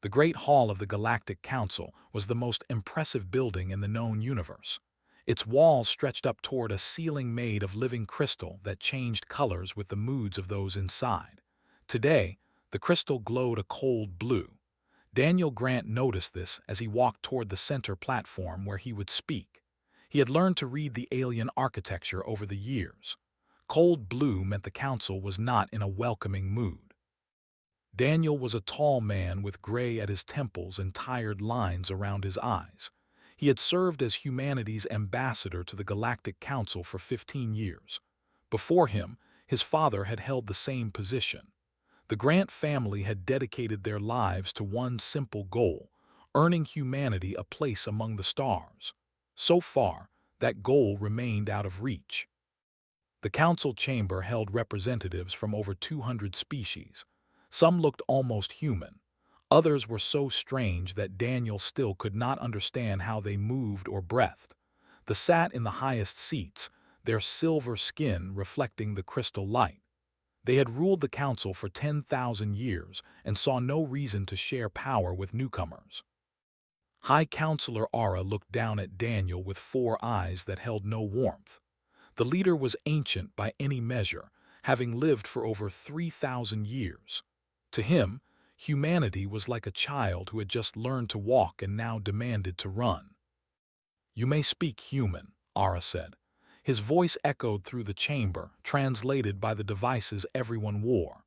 The Great Hall of the Galactic Council was the most impressive building in the known universe. Its walls stretched up toward a ceiling made of living crystal that changed colors with the moods of those inside. Today, the crystal glowed a cold blue. Daniel Grant noticed this as he walked toward the center platform where he would speak. He had learned to read the alien architecture over the years. Cold blue meant the council was not in a welcoming mood. Daniel was a tall man with gray at his temples and tired lines around his eyes. He had served as humanity's ambassador to the Galactic Council for 15 years. Before him, his father had held the same position. The Grant family had dedicated their lives to one simple goal, earning humanity a place among the stars. So far, that goal remained out of reach. The council chamber held representatives from over 200 species. Some looked almost human. Others were so strange that Daniel still could not understand how they moved or breathed. They sat in the highest seats, their silver skin reflecting the crystal light. They had ruled the council for 10,000 years and saw no reason to share power with newcomers. High Counselor Aura looked down at Daniel with four eyes that held no warmth. The leader was ancient by any measure, having lived for over 3,000 years. To him, humanity was like a child who had just learned to walk and now demanded to run. "You may speak human," Aura said. His voice echoed through the chamber, translated by the devices everyone wore.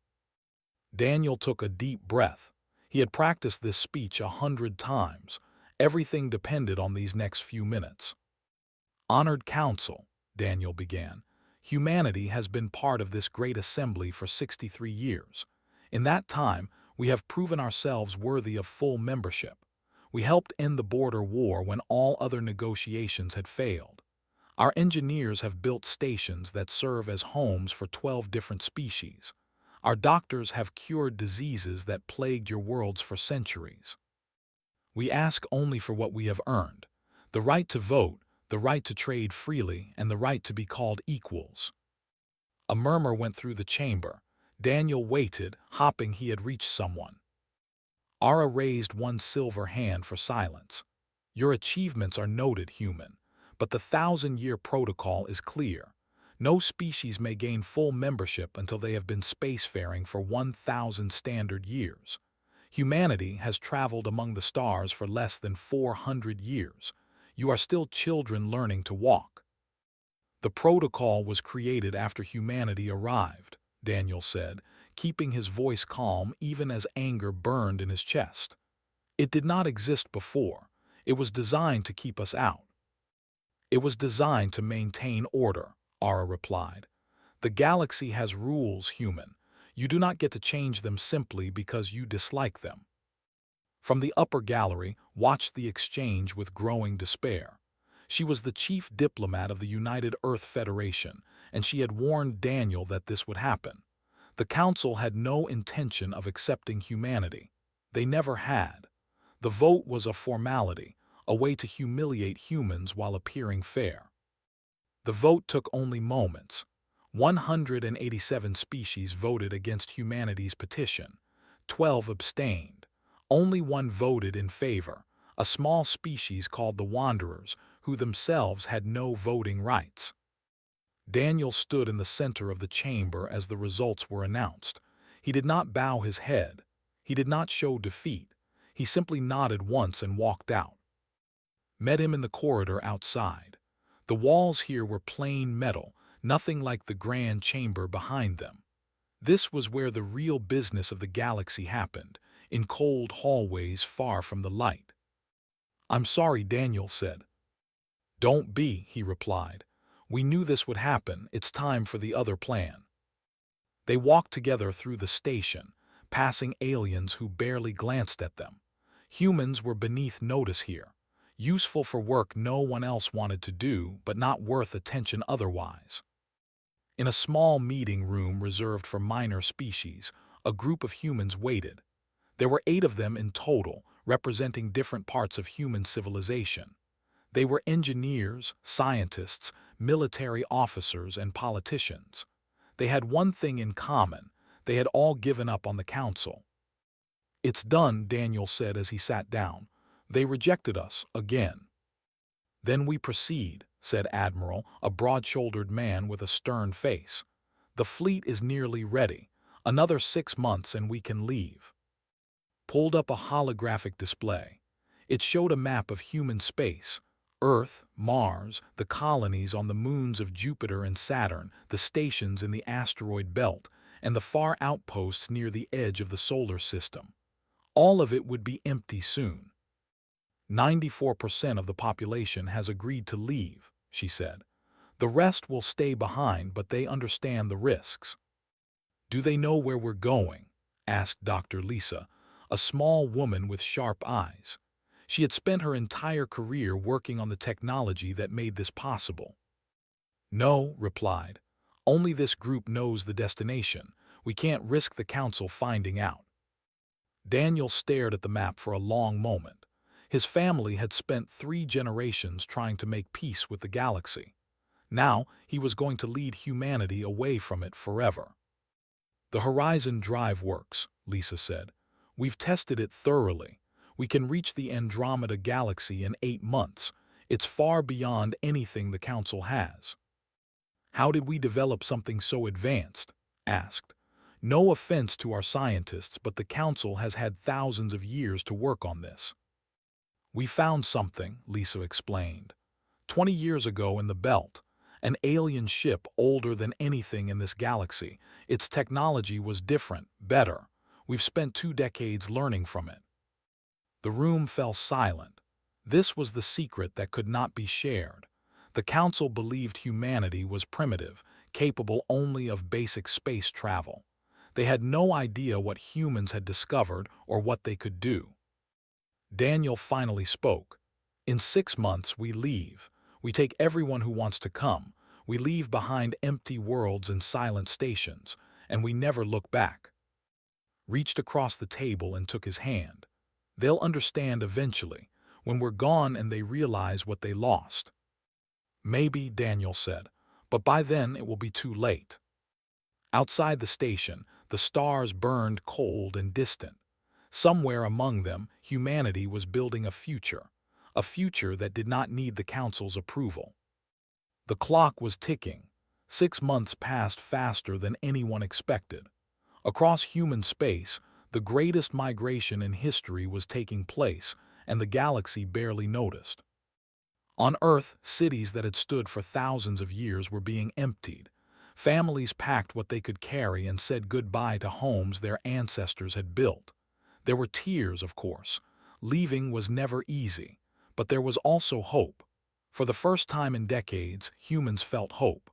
Daniel took a deep breath. He had practiced this speech 100 times. Everything depended on these next few minutes. "Honored Council," Daniel began, "humanity has been part of this great assembly for 63 years. In that time, we have proven ourselves worthy of full membership. We helped end the border war when all other negotiations had failed. Our engineers have built stations that serve as homes for 12 different species. Our doctors have cured diseases that plagued your worlds for centuries. We ask only for what we have earned: the right to vote, the right to trade freely, and the right to be called equals." A murmur went through the chamber. Daniel waited, hoping he had reached someone. Aura raised one silver hand for silence. "Your achievements are noted, human, but the 1,000-year protocol is clear. No species may gain full membership until they have been spacefaring for 1,000 standard years. Humanity has traveled among the stars for less than 400 years. You are still children learning to walk." "The protocol was created after humanity arrived," Daniel said, keeping his voice calm even as anger burned in his chest. "It did not exist before. It was designed to keep us out." "It was designed to maintain order," Aura replied. "The galaxy has rules, human. You do not get to change them simply because you dislike them." From the upper gallery watched the exchange with growing despair. She was the chief diplomat of the United Earth Federation, and she had warned Daniel that this would happen. The council had no intention of accepting humanity. They never had. The vote was a formality, a way to humiliate humans while appearing fair. The vote took only moments. 187 species voted against humanity's petition. 12 abstained. Only one voted in favor, a small species called the Wanderers, who themselves had no voting rights. Daniel stood in the center of the chamber as the results were announced. He did not bow his head. He did not show defeat. He simply nodded once and walked out. Met him in the corridor outside. The walls here were plain metal, nothing like the grand chamber behind them. This was where the real business of the galaxy happened, in cold hallways far from the light. "I'm sorry," Daniel said. "Don't be," he replied. "We knew this would happen. It's time for the other plan." They walked together through the station, passing aliens who barely glanced at them. Humans were beneath notice here, useful for work no one else wanted to do, but not worth attention otherwise. In a small meeting room reserved for minor species, a group of humans waited. There were 8 of them in total, representing different parts of human civilization. They were engineers, scientists, military officers, and politicians. They had one thing in common: they had all given up on the council. "It's done," Daniel said as he sat down. "They rejected us, again." "Then we proceed," said Admiral, a broad-shouldered man with a stern face. "The fleet is nearly ready. Another 6 months and we can leave." Pulled up a holographic display. It showed a map of human space: Earth, Mars, the colonies on the moons of Jupiter and Saturn, the stations in the asteroid belt, and the far outposts near the edge of the solar system. All of it would be empty soon. 94% of the population has agreed to leave, she said. The rest will stay behind, but they understand the risks. "Do they know where we're going?" asked Dr. Lisa, a small woman with sharp eyes. She had spent her entire career working on the technology that made this possible. "No," replied. "Only this group knows the destination. We can't risk the council finding out." Daniel stared at the map for a long moment. His family had spent 3 generations trying to make peace with the galaxy. Now he was going to lead humanity away from it forever. "The Horizon Drive works," Lisa said. "We've tested it thoroughly. We can reach the Andromeda Galaxy in 8 months. It's far beyond anything the Council has." "How did we develop something so advanced?" asked. "No offense to our scientists, but the Council has had thousands of years to work on this." "We found something," Lisa explained. 20 years ago in the Belt, an alien ship older than anything in this galaxy. Its technology was different, better. We've spent 2 decades learning from it." The room fell silent. This was the secret that could not be shared. The Council believed humanity was primitive, capable only of basic space travel. They had no idea what humans had discovered or what they could do. Daniel finally spoke. "In 6 months we leave. We take everyone who wants to come. We leave behind empty worlds and silent stations, and we never look back." Reached across the table and took his hand. "They'll understand eventually, when we're gone and they realize what they lost." "Maybe," Daniel said, "but by then it will be too late." Outside the station, the stars burned cold and distant. Somewhere among them, humanity was building a future that did not need the Council's approval. The clock was ticking. 6 months passed faster than anyone expected. Across human space, the greatest migration in history was taking place, and the galaxy barely noticed. On Earth, cities that had stood for thousands of years were being emptied. Families packed what they could carry and said goodbye to homes their ancestors had built. There were tears, of course. Leaving was never easy, but there was also hope. For the first time in decades, humans felt hope.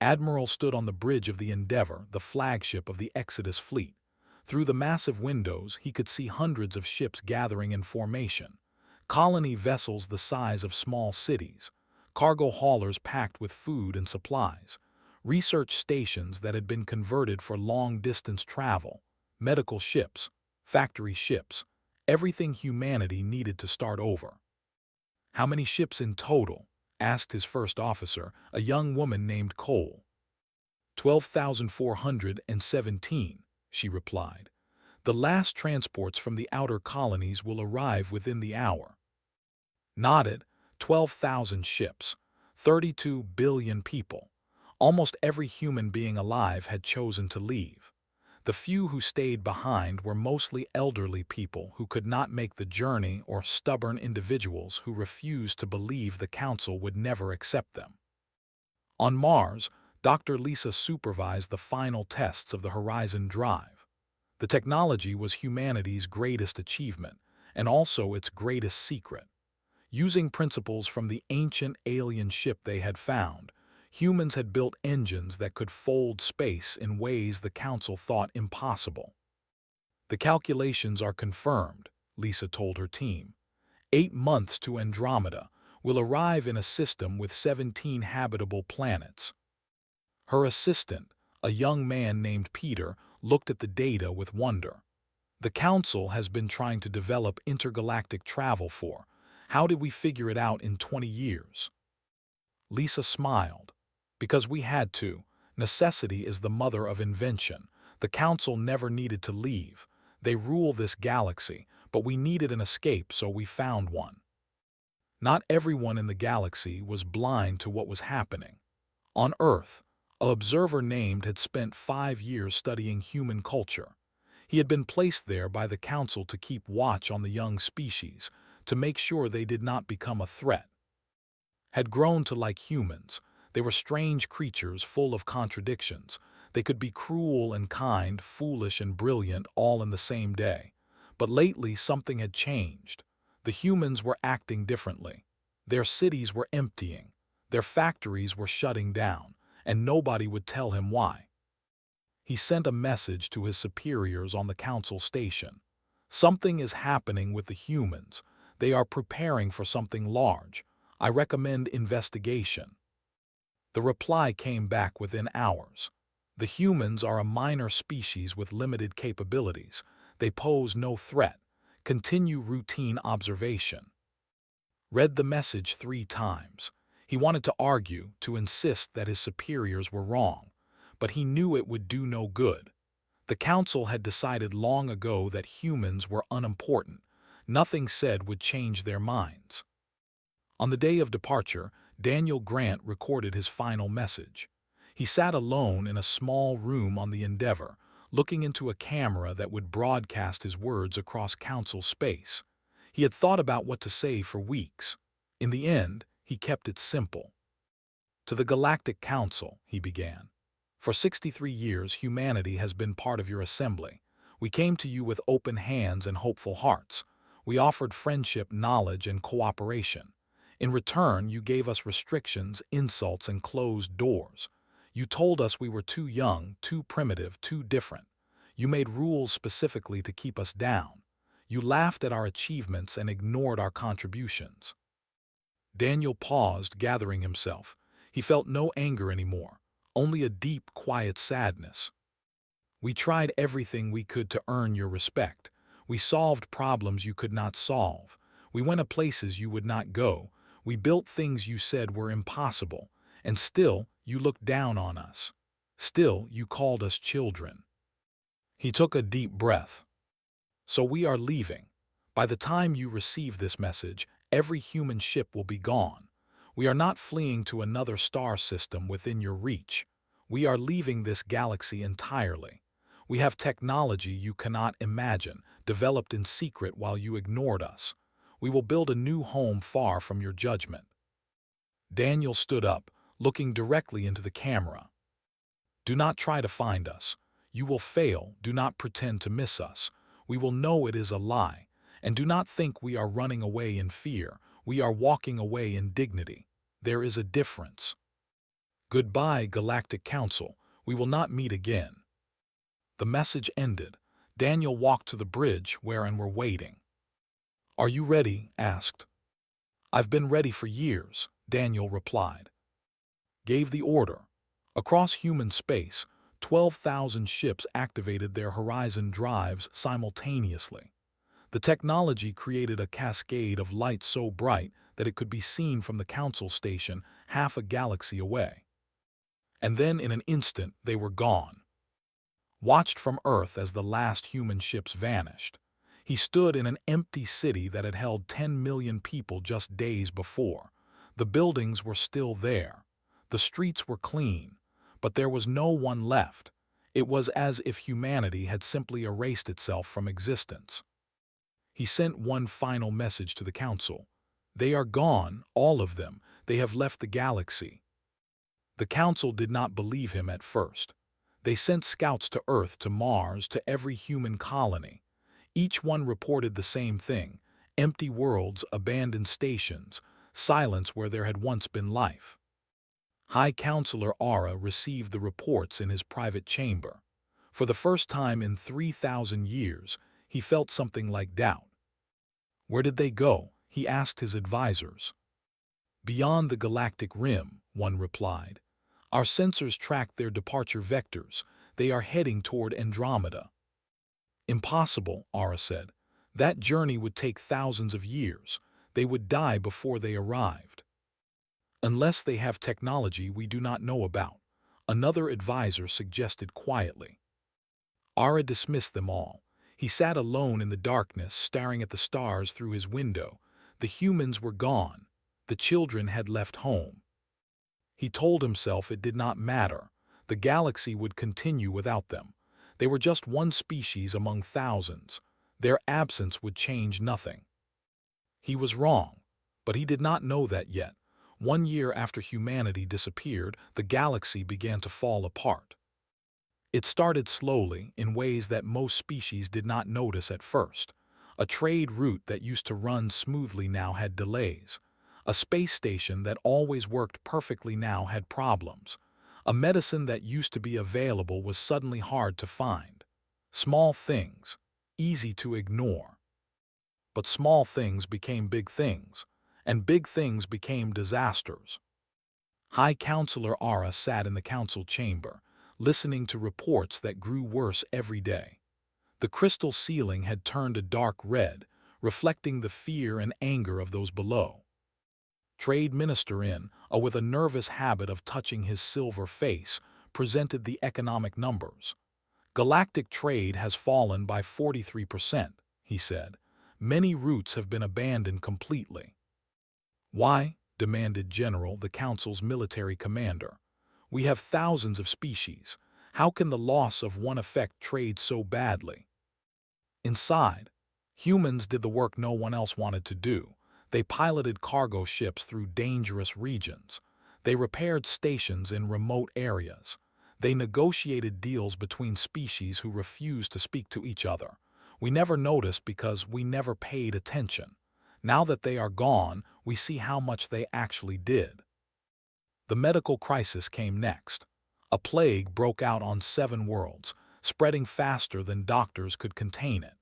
Admiral stood on the bridge of the Endeavour, the flagship of the Exodus fleet. Through the massive windows, he could see hundreds of ships gathering in formation. Colony vessels the size of small cities, cargo haulers packed with food and supplies, research stations that had been converted for long-distance travel, medical ships, factory ships, everything humanity needed to start over. "How many ships in total?" asked his first officer, a young woman named Cole. 12,417, she replied. "The last transports from the outer colonies will arrive within the hour." Nodded. 12,000 ships, 32 billion people. Almost every human being alive had chosen to leave. The few who stayed behind were mostly elderly people who could not make the journey or stubborn individuals who refused to believe the Council would never accept them. On Mars, Dr. Lisa supervised the final tests of the Horizon Drive. The technology was humanity's greatest achievement, and also its greatest secret. Using principles from the ancient alien ship they had found, humans had built engines that could fold space in ways the Council thought impossible. "The calculations are confirmed," Lisa told her team. 8 months to Andromeda. We'll arrive in a system with 17 habitable planets. Her assistant, a young man named Peter, looked at the data with wonder. "The Council has been trying to develop intergalactic travel for. How did we figure it out in 20 years?" Lisa smiled. "Because we had to. Necessity is the mother of invention. The Council never needed to leave. They rule this galaxy, but we needed an escape, so we found one. Not everyone in the galaxy was blind to what was happening. On Earth, an observer named had spent 5 years studying human culture. He had been placed there by the Council to keep watch on the young species, to make sure they did not become a threat. Had grown to like humans. They were strange creatures full of contradictions. They could be cruel and kind, foolish and brilliant, all in the same day. But lately something had changed. The humans were acting differently. Their cities were emptying. Their factories were shutting down, and nobody would tell him why. He sent a message to his superiors on the council station. Something is happening with the humans. They are preparing for something large. I recommend investigation. The reply came back within hours. The humans are a minor species with limited capabilities. They pose no threat. Continue routine observation. Read the message 3 times. He wanted to argue, to insist that his superiors were wrong, but he knew it would do no good. The council had decided long ago that humans were unimportant. Nothing said would change their minds. On the day of departure, Daniel Grant recorded his final message. He sat alone in a small room on the Endeavor, looking into a camera that would broadcast his words across council space. He had thought about what to say for weeks. In the end, he kept it simple. To the Galactic Council, he began. For 63 years, humanity has been part of your assembly. We came to you with open hands and hopeful hearts. We offered friendship, knowledge, and cooperation. In return, you gave us restrictions, insults, and closed doors. You told us we were too young, too primitive, too different. You made rules specifically to keep us down. You laughed at our achievements and ignored our contributions. Daniel paused, gathering himself. He felt no anger anymore, only a deep, quiet sadness. We tried everything we could to earn your respect. We solved problems you could not solve. We went to places you would not go. We built things you said were impossible, and still you looked down on us. Still you called us children. He took a deep breath. So we are leaving. By the time you receive this message, every human ship will be gone. We are not fleeing to another star system within your reach. We are leaving this galaxy entirely. We have technology you cannot imagine, developed in secret while you ignored us. We will build a new home far from your judgment. Daniel stood up, looking directly into the camera. Do not try to find us. You will fail. Do not pretend to miss us. We will know it is a lie. And do not think we are running away in fear. We are walking away in dignity. There is a difference. Goodbye, Galactic Council. We will not meet again. The message ended. Daniel walked to the bridge where and were waiting. Are you ready? Asked. I've been ready for years, Daniel replied. Gave the order. Across human space, 12,000 ships activated their horizon drives simultaneously. The technology created a cascade of light so bright that it could be seen from the council station half a galaxy away. And then in an instant they were gone. Watched from Earth as the last human ships vanished. He stood in an empty city that had held 10 million people just days before. The buildings were still there. The streets were clean, but there was no one left. It was as if humanity had simply erased itself from existence. He sent one final message to the council. They are gone, all of them. They have left the galaxy. The council did not believe him at first. They sent scouts to Earth, to Mars, to every human colony. Each one reported the same thing: empty worlds, abandoned stations, silence where there had once been life. High Counselor Ara received the reports in his private chamber. For the first time in 3,000 years, he felt something like doubt. Where did they go? He asked his advisors. Beyond the galactic rim, one replied. Our sensors tracked their departure vectors. They are heading toward Andromeda. Impossible, Ara said. That journey would take thousands of years. They would die before they arrived. Unless they have technology we do not know about, another advisor suggested quietly. Ara dismissed them all. He sat alone in the darkness, staring at the stars through his window. The humans were gone. The children had left home. He told himself it did not matter. The galaxy would continue without them. They were just one species among thousands. Their absence would change nothing. He was wrong, but he did not know that yet. 1 year after humanity disappeared, the galaxy began to fall apart. It started slowly, in ways that most species did not notice at first. A trade route that used to run smoothly now had delays. A space station that always worked perfectly now had problems. A medicine that used to be available was suddenly hard to find. Small things, easy to ignore. But small things became big things, and big things became disasters. High Counselor Ara sat in the council chamber, listening to reports that grew worse every day. The crystal ceiling had turned a dark red, reflecting the fear and anger of those below. Trade Minister with a nervous habit of touching his silver face, presented the economic numbers. Galactic trade has fallen by 43%, he said. Many routes have been abandoned completely. Why? Demanded General, the Council's military commander. We have thousands of species. How can the loss of one affect trade so badly? Inside, humans did the work no one else wanted to do. They piloted cargo ships through dangerous regions. They repaired stations in remote areas. They negotiated deals between species who refused to speak to each other. We never noticed because we never paid attention. Now that they are gone, we see how much they actually did. The medical crisis came next. A plague broke out on 7 worlds, spreading faster than doctors could contain it.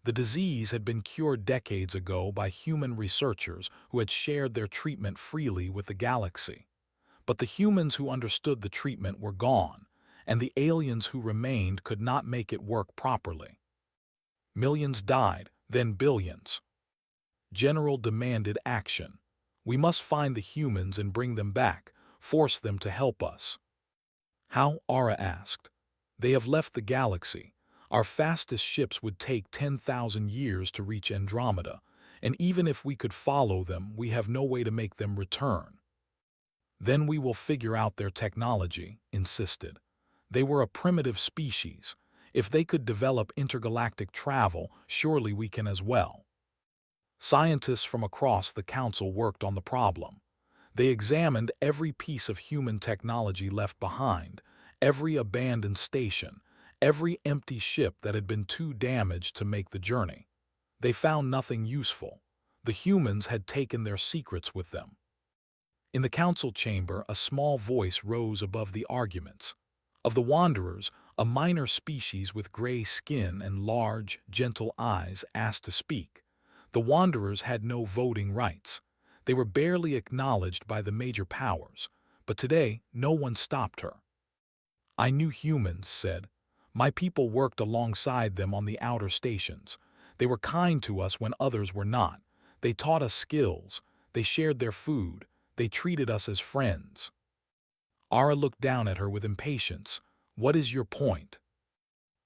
The disease had been cured decades ago by human researchers who had shared their treatment freely with the galaxy. But the humans who understood the treatment were gone, and the aliens who remained could not make it work properly. Millions died, then billions. General demanded action. We must find the humans and bring them back, force them to help us. How? Ara asked. They have left the galaxy. Our fastest ships would take 10,000 years to reach Andromeda, and even if we could follow them, we have no way to make them return. Then we will figure out their technology, insisted. They were a primitive species. If they could develop intergalactic travel, surely we can as well. Scientists from across the council worked on the problem. They examined every piece of human technology left behind, every abandoned station, every empty ship that had been too damaged to make the journey. They found nothing useful. The humans had taken their secrets with them. In the council chamber, a small voice rose above the arguments. Of the Wanderers, a minor species with gray skin and large, gentle eyes asked to speak. The Wanderers had no voting rights. They were barely acknowledged by the major powers, but today no one stopped her. I knew humans, said. My people worked alongside them on the outer stations. They were kind to us when others were not. They taught us skills. They shared their food. They treated us as friends. Ara looked down at her with impatience. What is your point?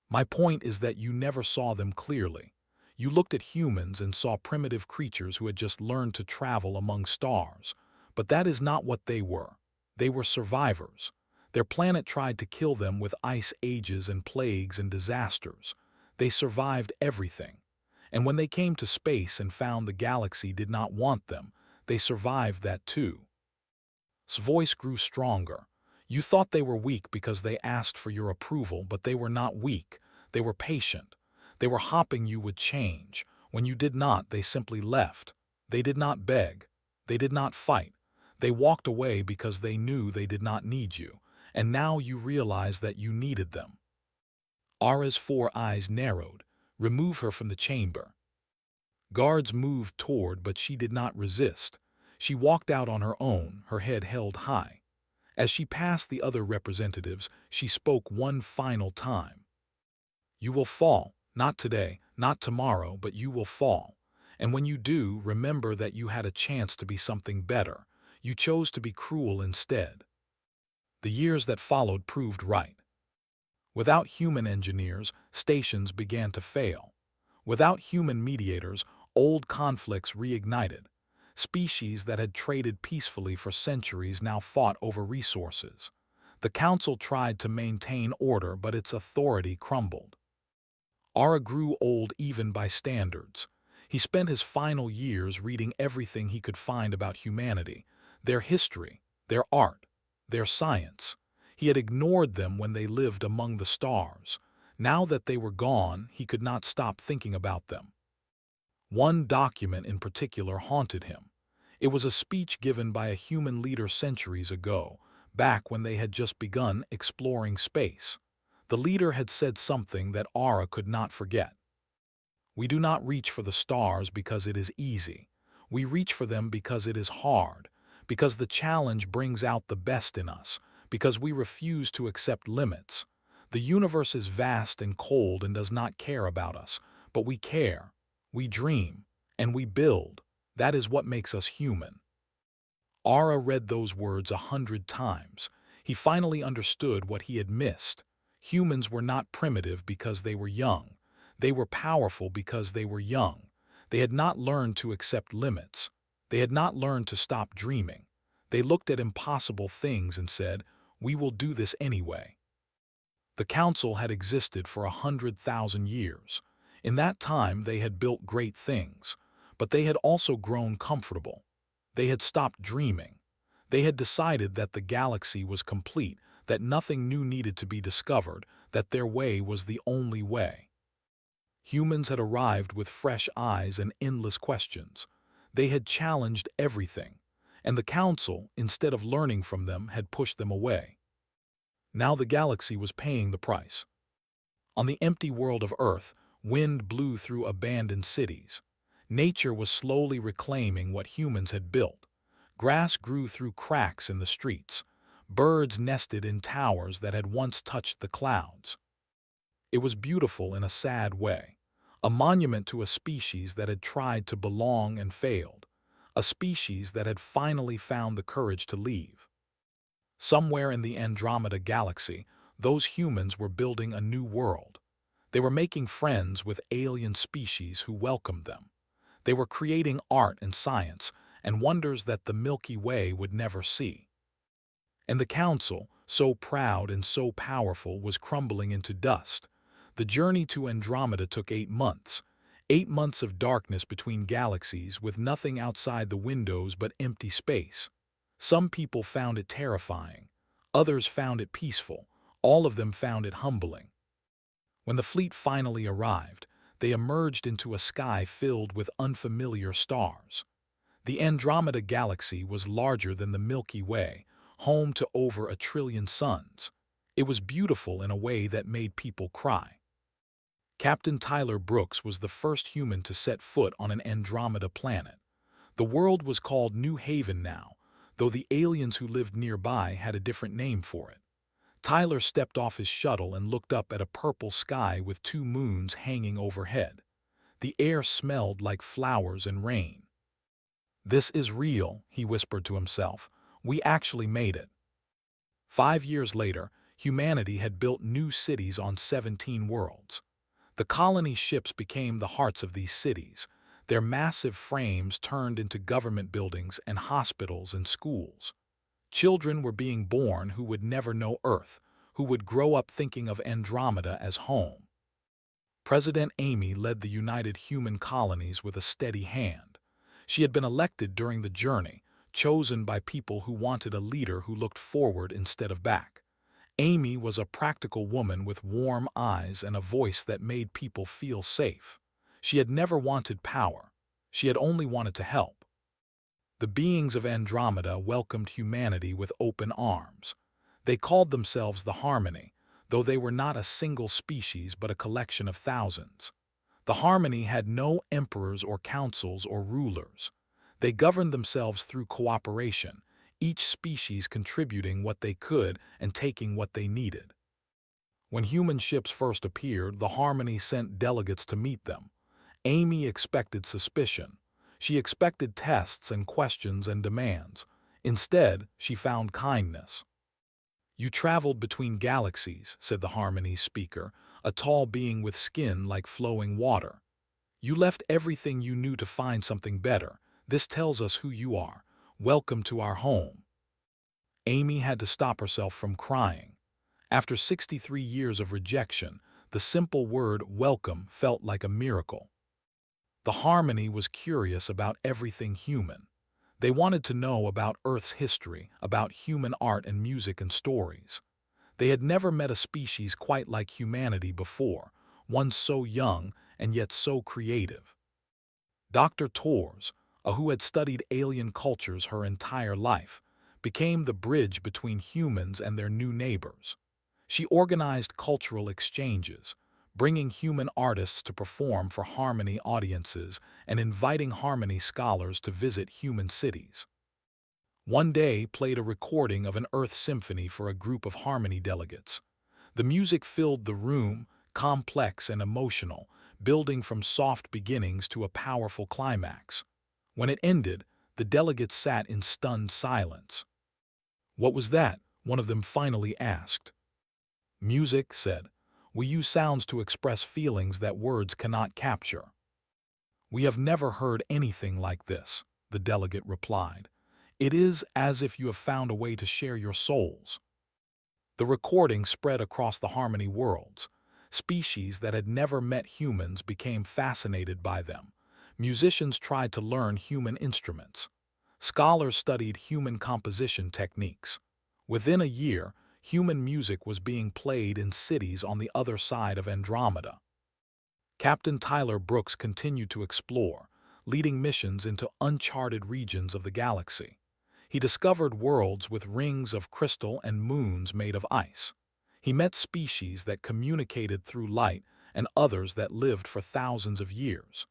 My point is that you never saw them clearly. You looked at humans and saw primitive creatures who had just learned to travel among stars. But that is not what they were. They were survivors. Their planet tried to kill them with ice ages and plagues and disasters. They survived everything. And when they came to space and found the galaxy did not want them, they survived that too. His voice grew stronger. You thought they were weak because they asked for your approval, but they were not weak. They were patient. They were hoping you would change. When you did not, they simply left. They did not beg. They did not fight. They walked away because they knew they did not need you, and now you realize that you needed them. Ara's 4 eyes narrowed. Remove her from the chamber. Guards moved toward, but she did not resist. She walked out on her own, her head held high. As she passed the other representatives, she spoke one final time. You will fall. Not today, not tomorrow, but you will fall. And when you do, remember that you had a chance to be something better. You chose to be cruel instead. The years that followed proved right. Without human engineers, stations began to fail. Without human mediators, old conflicts reignited. Species that had traded peacefully for centuries now fought over resources. The council tried to maintain order, but its authority crumbled. Ara grew old even by standards. He spent his final years reading everything he could find about humanity, their history, their art, their science. He had ignored them when they lived among the stars. Now that they were gone, he could not stop thinking about them. One document in particular haunted him. It was a speech given by a human leader centuries ago, back when they had just begun exploring space. The leader had said something that Ara could not forget. We do not reach for the stars because it is easy. We reach for them because it is hard, because the challenge brings out the best in us, because we refuse to accept limits. The universe is vast and cold and does not care about us, but we care. We dream, and we build. That is what makes us human. Ara read those words 100 times. He finally understood what he had missed. Humans were not primitive because they were young. They were powerful because they were young. They had not learned to accept limits. They had not learned to stop dreaming. They looked at impossible things and said, "We will do this anyway." The council had existed for 100,000 years. In that time they had built great things, but they had also grown comfortable. They had stopped dreaming. They had decided that the galaxy was complete, that nothing new needed to be discovered, that their way was the only way. Humans had arrived with fresh eyes and endless questions. They had challenged everything, and the council, instead of learning from them, had pushed them away. Now the galaxy was paying the price. On the empty world of Earth, wind blew through abandoned cities. Nature was slowly reclaiming what humans had built. Grass grew through cracks in the streets. Birds nested in towers that had once touched the clouds. It was beautiful in a sad way, a monument to a species that had tried to belong and failed, a species that had finally found the courage to leave. Somewhere in the Andromeda galaxy, those humans were building a new world. They were making friends with alien species who welcomed them. They were creating art and science and wonders that the Milky Way would never see. And the council, so proud and so powerful, was crumbling into dust. The journey to Andromeda took 8 months. 8 months of darkness between galaxies with nothing outside the windows but empty space. Some people found it terrifying. Others found it peaceful. All of them found it humbling. When the fleet finally arrived, they emerged into a sky filled with unfamiliar stars. The Andromeda galaxy was larger than the Milky Way, home to over 1 trillion suns. It was beautiful in a way that made people cry. Captain Tyler Brooks was the first human to set foot on an Andromeda planet. The world was called New Haven now, though the aliens who lived nearby had a different name for it. Tyler stepped off his shuttle and looked up at a purple sky with 2 moons hanging overhead. The air smelled like flowers and rain. "This is real," he whispered to himself. "We actually made it." 5 years later, humanity had built new cities on 17 worlds. The colony ships became the hearts of these cities. Their massive frames turned into government buildings and hospitals and schools. Children were being born who would never know Earth, who would grow up thinking of Andromeda as home. President Amy led the United Human Colonies with a steady hand. She had been elected during the journey, chosen by people who wanted a leader who looked forward instead of back. Amy was a practical woman with warm eyes and a voice that made people feel safe. She had never wanted power. She had only wanted to help. The beings of Andromeda welcomed humanity with open arms. They called themselves the Harmony, though they were not a single species but a collection of thousands. The Harmony had no emperors or councils or rulers. They governed themselves through cooperation, each species contributing what they could and taking what they needed. When human ships first appeared, the Harmony sent delegates to meet them. Amy expected suspicion. She expected tests and questions and demands. Instead, she found kindness. "You traveled between galaxies," said the Harmony speaker, a tall being with skin like flowing water. "You left everything you knew to find something better. This tells us who you are. Welcome to our home." Amy had to stop herself from crying. After 63 years of rejection, the simple word welcome felt like a miracle. The Harmony was curious about everything human. They wanted to know about Earth's history, about human art and music and stories. They had never met a species quite like humanity before, one so young and yet so creative. Dr. Tors, who had studied alien cultures her entire life, became the bridge between humans and their new neighbors. She organized cultural exchanges, bringing human artists to perform for Harmony audiences and inviting Harmony scholars to visit human cities. One day played a recording of an Earth symphony for a group of Harmony delegates. The music filled the room, complex and emotional, building from soft beginnings to a powerful climax. When it ended, the delegates sat in stunned silence. "What was that?" one of them finally asked. "Music," said. "We use sounds to express feelings that words cannot capture." "We have never heard anything like this," the delegate replied. "It is as if you have found a way to share your souls." The recording spread across the Harmony worlds. Species that had never met humans became fascinated by them. Musicians tried to learn human instruments. Scholars studied human composition techniques. Within a year, human music was being played in cities on the other side of Andromeda. Captain Tyler Brooks continued to explore, leading missions into uncharted regions of the galaxy. He discovered worlds with rings of crystal and moons made of ice. He met species that communicated through light and others that lived for thousands of years.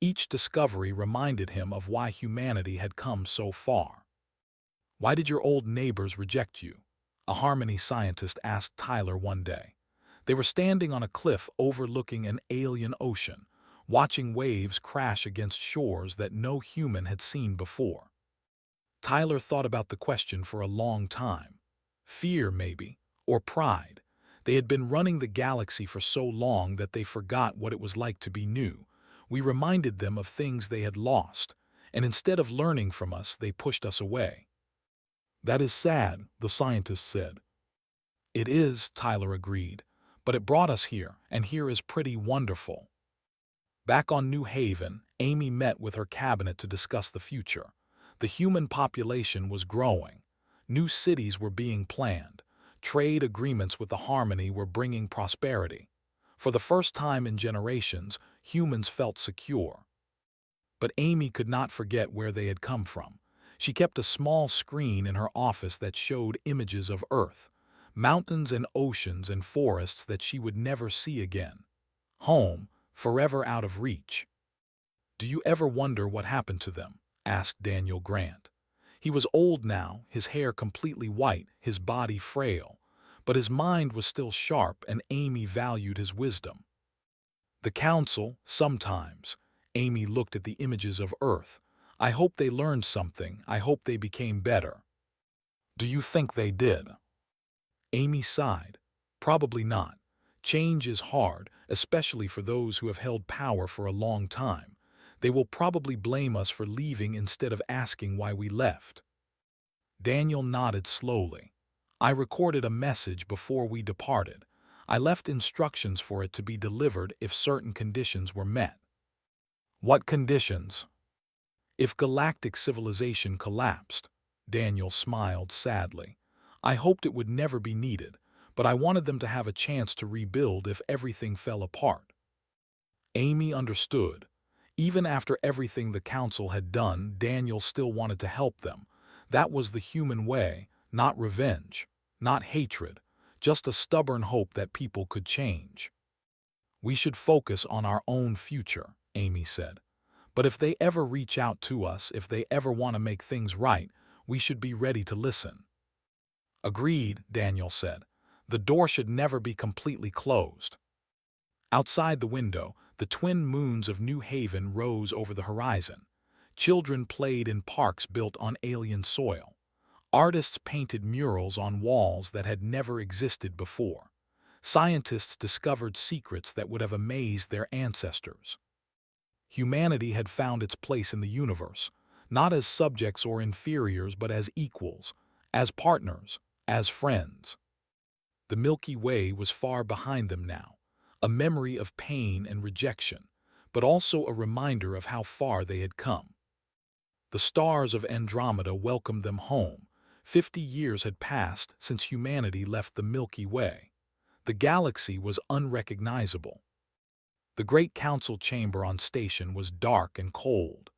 Each discovery reminded him of why humanity had come so far. "Why did your old neighbors reject you?" a Harmony scientist asked Tyler one day. They were standing on a cliff overlooking an alien ocean, watching waves crash against shores that no human had seen before. Tyler thought about the question for a long time. Fear, maybe, or pride. They had been running the galaxy for so long that they forgot what it was like to be new. We reminded them of things they had lost, and instead of learning from us, they pushed us away. "That is sad," the scientist said. "It is," Tyler agreed, "but it brought us here, and here is pretty wonderful." Back on New Haven, Amy met with her cabinet to discuss the future. The human population was growing. New cities were being planned. Trade agreements with the Harmony were bringing prosperity. For the first time in generations, humans felt secure. But Amy could not forget where they had come from. She kept a small screen in her office that showed images of Earth, mountains and oceans and forests that she would never see again. Home, forever out of reach. "Do you ever wonder what happened to them?" asked Daniel Grant. He was old now, his hair completely white, his body frail, but his mind was still sharp and Amy valued his wisdom. "The Council, sometimes." Amy looked at the images of Earth. "I hope they learned something. I hope they became better." "Do you think they did?" Amy sighed. "Probably not. Change is hard, especially for those who have held power for a long time. They will probably blame us for leaving instead of asking why we left." Daniel nodded slowly. "I recorded a message before we departed. I left instructions for it to be delivered if certain conditions were met." "What conditions?" "If galactic civilization collapsed." Daniel smiled sadly. "I hoped it would never be needed, but I wanted them to have a chance to rebuild if everything fell apart." Amy understood. Even after everything the Council had done, Daniel still wanted to help them. That was the human way, not revenge, not hatred, just a stubborn hope that people could change. "We should focus on our own future," Amy said. "But if they ever reach out to us, if they ever want to make things right, we should be ready to listen." "Agreed," Daniel said. "The door should never be completely closed." Outside the window, the twin moons of New Haven rose over the horizon. Children played in parks built on alien soil. Artists painted murals on walls that had never existed before. Scientists discovered secrets that would have amazed their ancestors. Humanity had found its place in the universe, not as subjects or inferiors but as equals, as partners, as friends. The Milky Way was far behind them now, a memory of pain and rejection, but also a reminder of how far they had come. The stars of Andromeda welcomed them home. 50 years had passed since humanity left the Milky Way. The galaxy was unrecognizable. The great council chamber on station was dark and cold.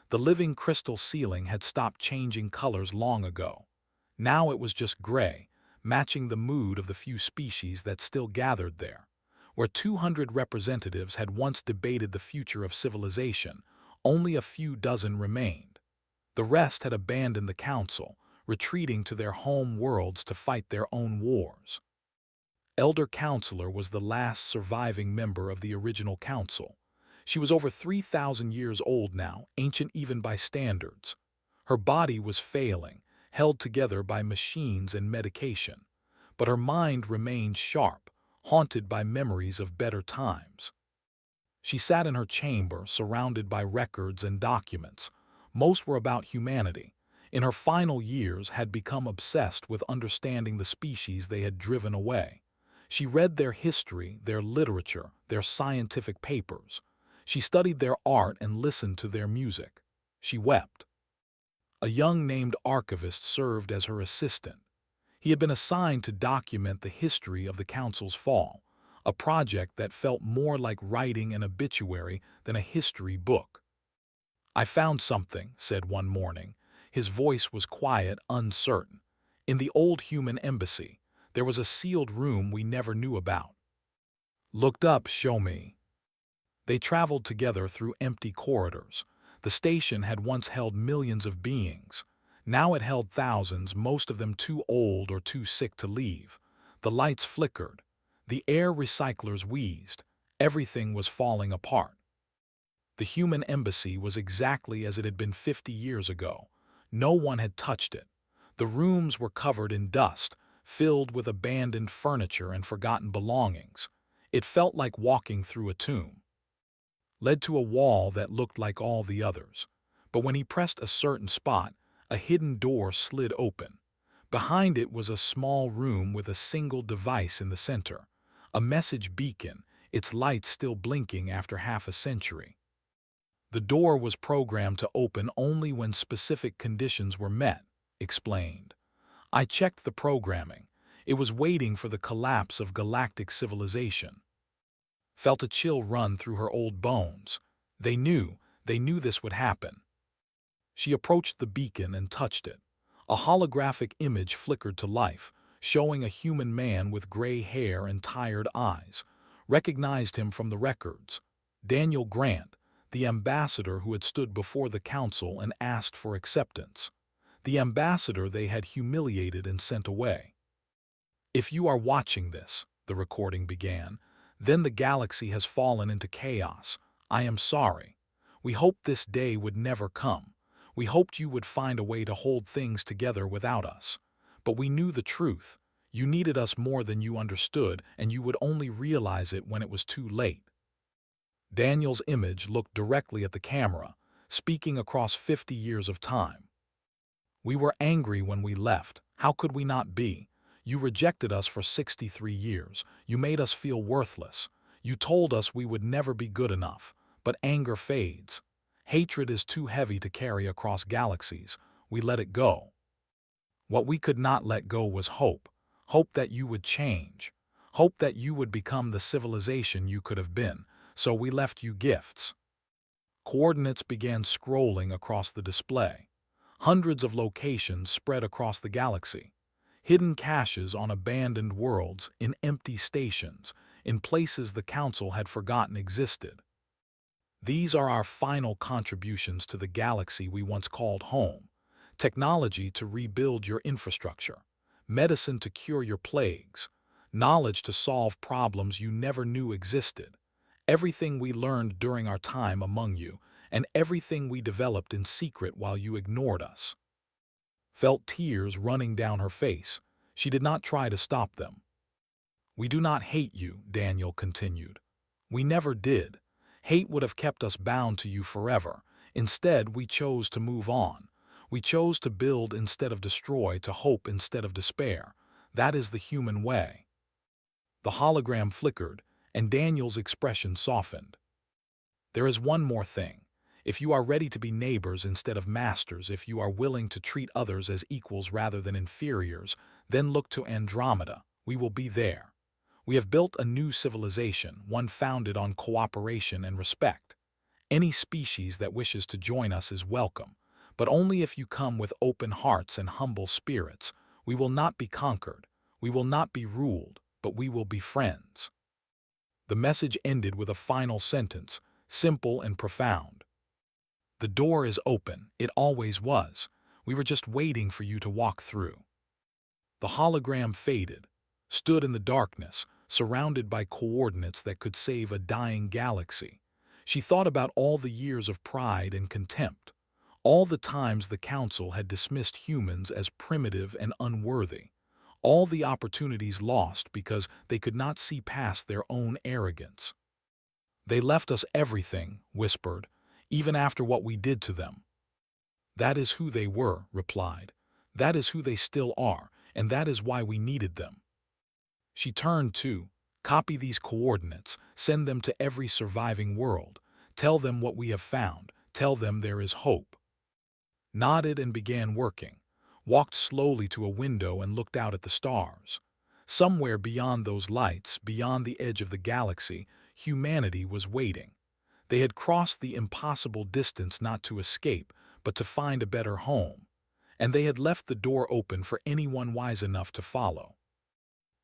The living crystal ceiling had stopped changing colors long ago. Now it was just gray, matching the mood of the few species that still gathered there. Where 200 representatives had once debated the future of civilization, only a few dozen remained. The rest had abandoned the council, retreating to their home worlds to fight their own wars. Elder Counselor was the last surviving member of the original council. She was over 3,000 years old now, ancient even by standards. Her body was failing, held together by machines and medication. But her mind remained sharp, haunted by memories of better times. She sat in her chamber, surrounded by records and documents. Most were about humanity. In her final years, had become obsessed with understanding the species they had driven away. She read their history, their literature, their scientific papers. She studied their art and listened to their music. She wept. A young named archivist served as her assistant. He had been assigned to document the history of the council's fall, a project that felt more like writing an obituary than a history book. "I found something," said one morning. His voice was quiet, uncertain. "In the old human embassy, there was a sealed room we never knew about." "Looked up, show me." They traveled together through empty corridors. The station had once held millions of beings. Now it held thousands, most of them too old or too sick to leave. The lights flickered. The air recyclers wheezed. Everything was falling apart. The human embassy was exactly as it had been 50 years ago. No one had touched it. The rooms were covered in dust, filled with abandoned furniture and forgotten belongings. It felt like walking through a tomb. Led to a wall that looked like all the others. But when he pressed a certain spot, a hidden door slid open. Behind it was a small room with a single device in the center, a message beacon, its light still blinking after half a century. The door was programmed to open only when specific conditions were met, explained. I checked the programming. It was waiting for the collapse of galactic civilization. Felt a chill run through her old bones. They knew this would happen. She approached the beacon and touched it. A holographic image flickered to life, showing a human man with gray hair and tired eyes. Recognized him from the records. Daniel Grant, the ambassador who had stood before the council and asked for acceptance. The ambassador they had humiliated and sent away. "If you are watching this," the recording began, "then the galaxy has fallen into chaos. I am sorry. We hoped this day would never come. We hoped you would find a way to hold things together without us. But we knew the truth. You needed us more than you understood, and you would only realize it when it was too late." Daniel's image looked directly at the camera, speaking across 50 years of time. "We were angry when we left. How could we not be? You rejected us for 63 years. You made us feel worthless. You told us we would never be good enough. But anger fades. Hatred is too heavy to carry across galaxies. We let it go. What we could not let go was hope. Hope that you would change. Hope that you would become the civilization you could have been. So we left you gifts." Coordinates began scrolling across the display. Hundreds of locations spread across the galaxy. Hidden caches on abandoned worlds, in empty stations, in places the council had forgotten existed. "These are our final contributions to the galaxy we once called home. Technology to rebuild your infrastructure. Medicine to cure your plagues. Knowledge to solve problems you never knew existed. Everything we learned during our time among you, and everything we developed in secret while you ignored us." felt tears running down her face. She did not try to stop them. "We do not hate you," Daniel continued. "We never did. Hate would have kept us bound to you forever. Instead, we chose to move on. We chose to build instead of destroy, to hope instead of despair. That is the human way." The hologram flickered, and Daniel's expression softened. "There is one more thing. If you are ready to be neighbors instead of masters, if you are willing to treat others as equals rather than inferiors, then look to Andromeda. We will be there. We have built a new civilization, one founded on cooperation and respect. Any species that wishes to join us is welcome, but only if you come with open hearts and humble spirits. We will not be conquered. We will not be ruled, but we will be friends." The message ended with a final sentence, simple and profound. "The door is open. It always was. We were just waiting for you to walk through." The hologram faded, stood in the darkness, surrounded by coordinates that could save a dying galaxy. She thought about all the years of pride and contempt, all the times the Council had dismissed humans as primitive and unworthy, all the opportunities lost because they could not see past their own arrogance. "They left us everything," whispered, "even after what we did to them." "That is who they were," replied. "That is who they still are, and that is why we needed them." She turned to, "Copy these coordinates, send them to every surviving world. Tell them what we have found, tell them there is hope." Nodded and began working, walked slowly to a window and looked out at the stars. Somewhere beyond those lights, beyond the edge of the galaxy, humanity was waiting. They had crossed the impossible distance not to escape, but to find a better home. And they had left the door open for anyone wise enough to follow.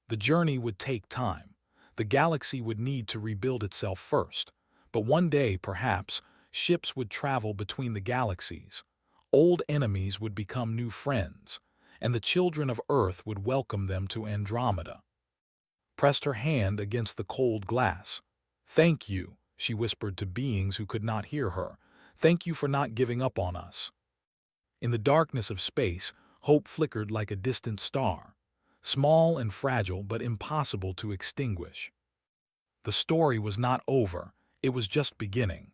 The journey would take time. The galaxy would need to rebuild itself first. But one day, perhaps, ships would travel between the galaxies. Old enemies would become new friends, and the children of Earth would welcome them to Andromeda. Pressed her hand against the cold glass. "Thank you," she whispered to beings who could not hear her. "Thank you for not giving up on us." In the darkness of space, hope flickered like a distant star, small and fragile but impossible to extinguish. The story was not over, it was just beginning.